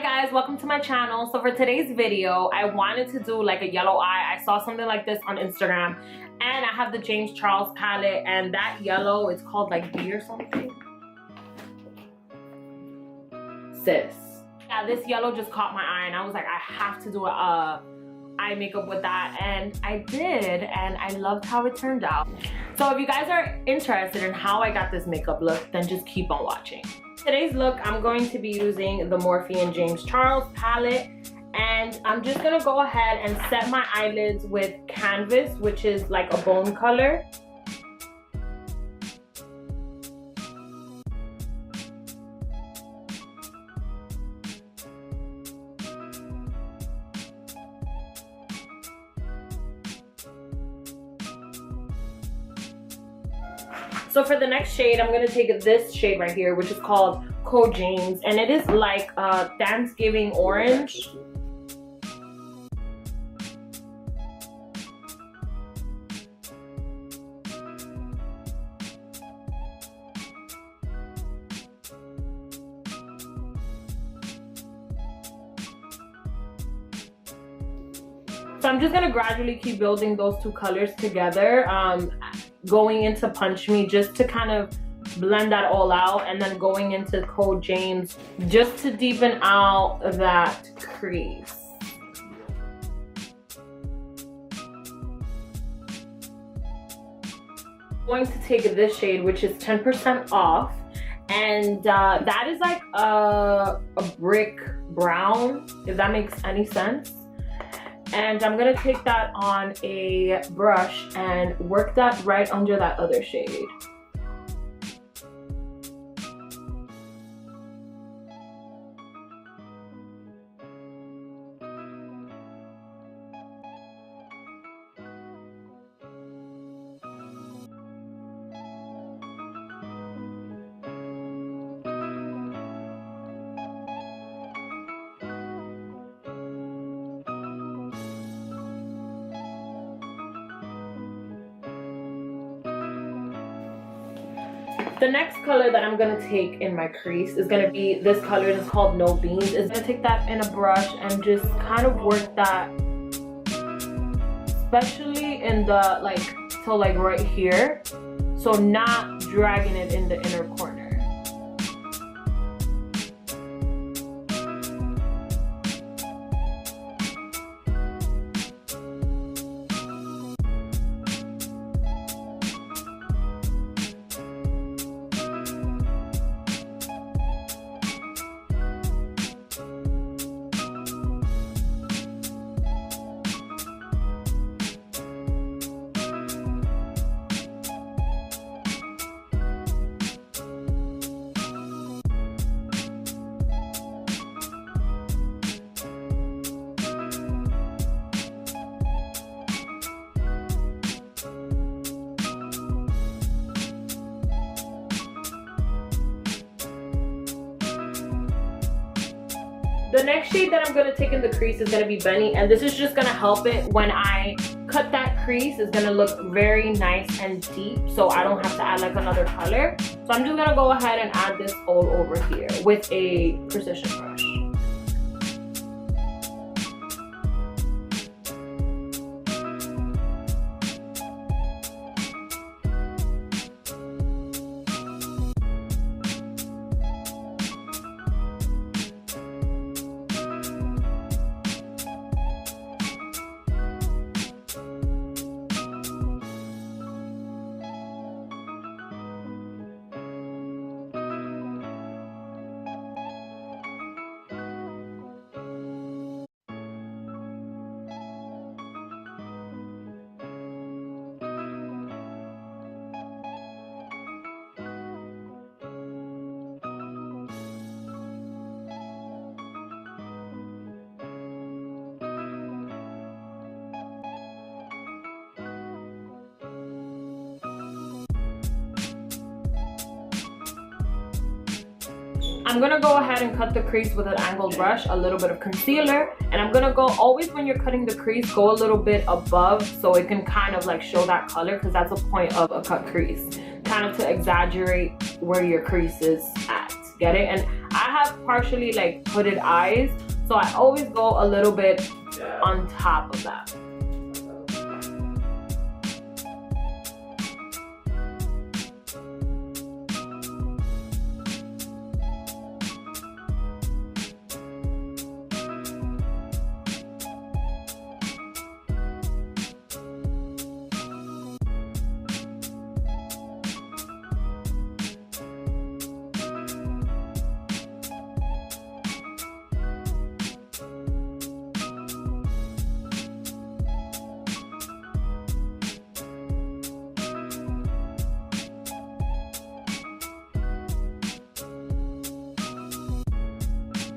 Hi guys, welcome to my channel. So for today's video, I wanted to do like a yellow eye. I saw something like this on Instagram, and I have the James Charles palette, and that yellow, it's called like B or something. Sis. Yeah, this yellow just caught my eye, and I was like, I have to do a eye makeup with that, and I did, and I loved how it turned out. So if you guys are interested in how I got this makeup look, then just keep on watching. Today's look, I'm going to be using the Morphe and James Charles palette, and I'm just gonna go ahead and set my eyelids with Canvas, which is like a bone color. So for the next shade, I'm going to take this shade right here, which is called Co James, and it is like Thanksgiving orange. So I'm just going to gradually keep building those two colors together. Going into Punch Me just to kind of blend that all out, and then going into Co James just to deepen out that crease. I'm going to take this shade, which is 10% off, and that is like a brick brown, if that makes any sense. And I'm gonna take that on a brush and work that right under that other shade. The next color that I'm going to take in my crease is going to be this color, and it's called No Beans. I'm going to take that in a brush and just kind of work that, especially in the so like right here, so not dragging it in the inner corner. The next shade that I'm going to take in the crease is going to be Benny, and this is just going to help it when I cut that crease. It's going to look very nice and deep, so I don't have to add like another color. So I'm just going to go ahead and add this all over here with a precision brush. I'm gonna go ahead and cut the crease with an angled brush, a little bit of concealer, and I'm gonna go, always when you're cutting the crease, go a little bit above so it can kind of like show that color, because that's the point of a cut crease, kind of to exaggerate where your crease is at. Get it? And I have partially like hooded eyes, so I always go a little bit on top of that.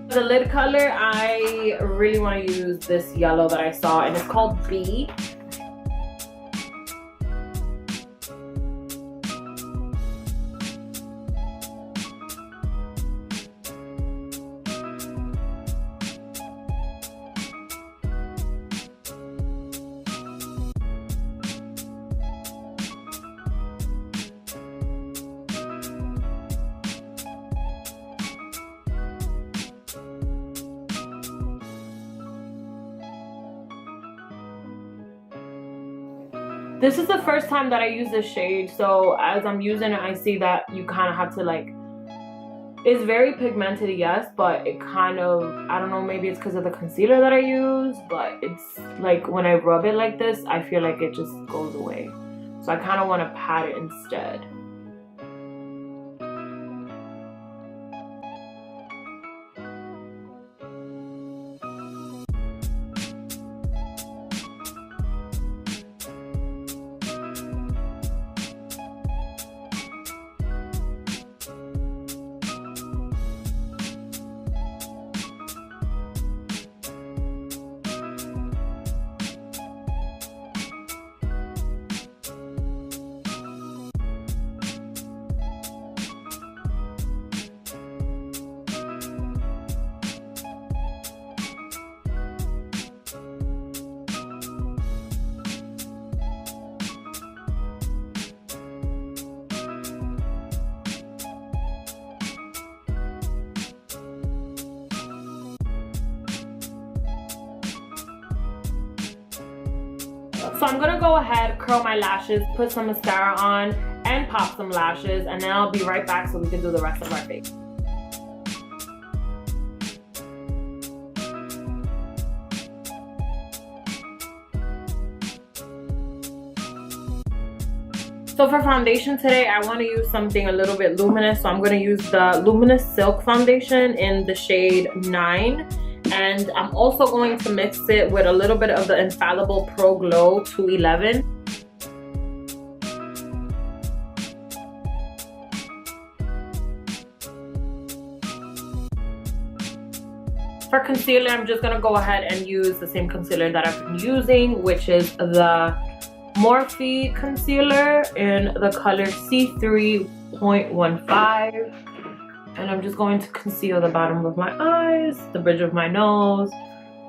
The lid color, I really want to use this yellow that I saw, and it's called B. This is the first time that I use this shade, so as I'm using it, I see that you kind of have to like, it's very pigmented, yes, but it kind of, I don't know, maybe it's because of the concealer that I use, but it's like when I rub it like this, I feel like it just goes away. So I kind of want to pat it instead. So I'm gonna go ahead, curl my lashes, put some mascara on, and pop some lashes, and then I'll be right back so we can do the rest of our face. So for foundation today, I want to use something a little bit luminous, so I'm going to use the Luminous Silk Foundation in the shade 9. And I'm also going to mix it with a little bit of the Infallible Pro Glow 211. For concealer, I'm just going to go ahead and use the same concealer that I've been using, which is the Morphe Concealer in the color C3.15. And I'm just going to conceal the bottom of my eyes, the bridge of my nose,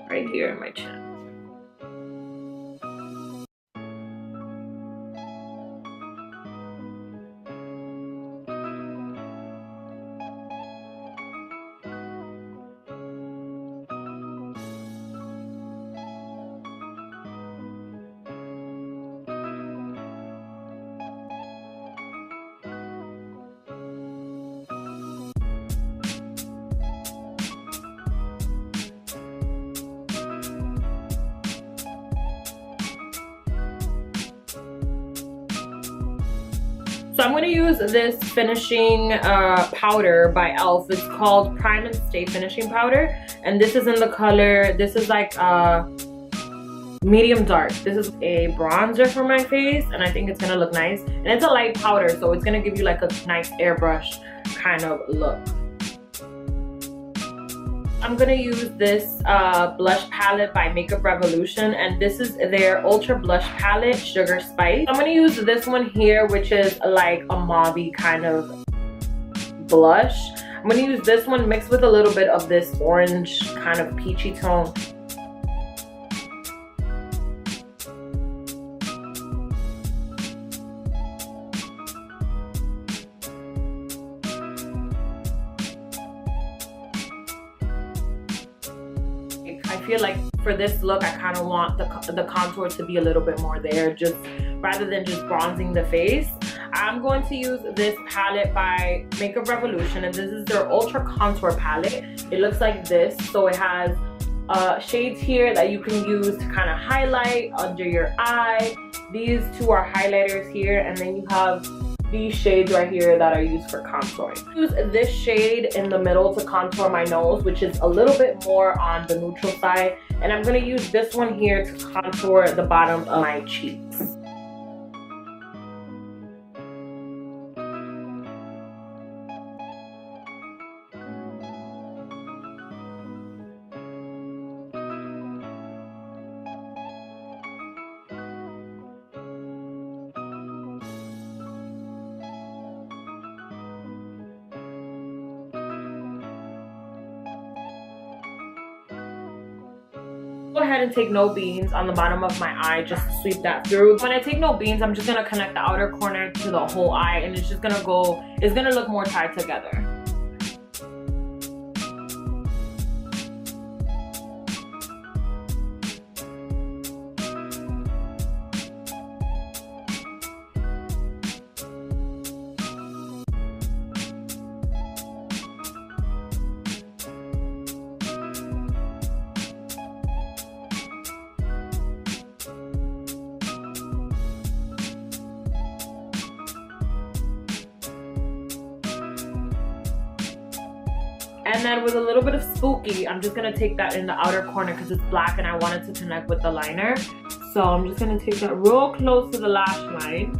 right here in my chin. So I'm going to use this finishing powder by e.l.f. It's called Prime and Stay Finishing Powder. And this is in the color, this is like medium dark. This is a bronzer for my face, and I think it's going to look nice. And it's a light powder, so it's going to give you like a nice airbrush kind of look. I'm going to use this blush palette by Makeup Revolution, and this is their Ultra Blush Palette Sugar Spice. I'm going to use this one here, which is like a mauve-y kind of blush. I'm going to use this one mixed with a little bit of this orange kind of peachy tone. I feel like for this look, I kind of want the contour to be a little bit more there, just rather than just bronzing the face. I'm going to use this palette by Makeup Revolution, and this is their Ultra Contour palette. It looks like this, so it has shades here that you can use to kind of highlight under your eye. These two are highlighters here, and then you have these shades right here that are used for contouring. Use this shade in the middle to contour my nose, which is a little bit more on the neutral side, and I'm going to use this one here to contour the bottom of my cheeks. Go ahead and take No Beans on the bottom of my eye just to sweep that through. When I take No Beans, I'm just gonna connect the outer corner to the whole eye, and it's just gonna go, it's gonna look more tied together. And then with a little bit of Spooky, I'm just gonna take that in the outer corner because it's black and I want it to connect with the liner. So I'm just gonna take that real close to the lash line.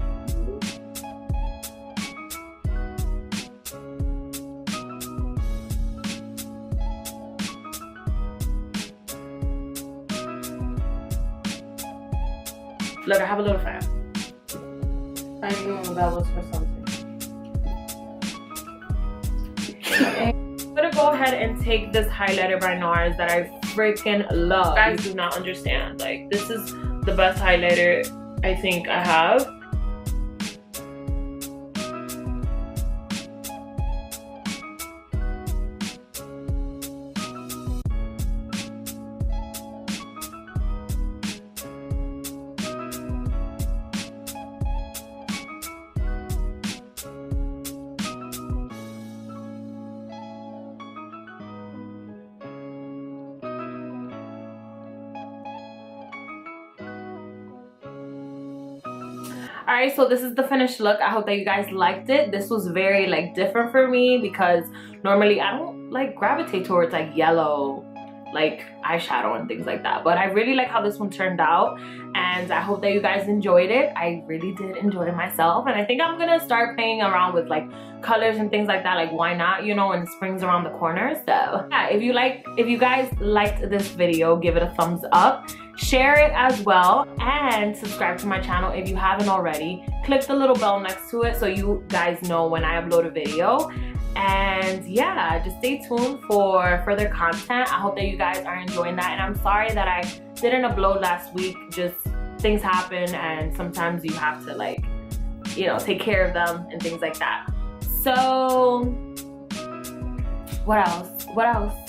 Look, I have a little fan. I knew that was for something. I'm gonna go ahead and take this highlighter by NARS that I freaking love. You guys do not understand. Like, this is the best highlighter I think I have. Alright, so this is the finished look. I hope that you guys liked it. This was very like different for me because normally I don't like gravitate towards like yellow like eyeshadow and things like that, but I really like how this one turned out, and I hope that you guys enjoyed it. I really did enjoy it myself, and I think I'm gonna start playing around with like colors and things like that. Like, why not, you know, and spring's around the corner. So yeah, if you guys liked this video, give it a thumbs up, share it as well, and subscribe to my channel if you haven't already. Click the little bell next to it so you guys know when I upload a video. And yeah, just stay tuned for further content. I hope that you guys are enjoying that, and I'm sorry that I didn't upload last week. Just things happen, and sometimes you have to, like, you know, take care of them and things like that. So what else?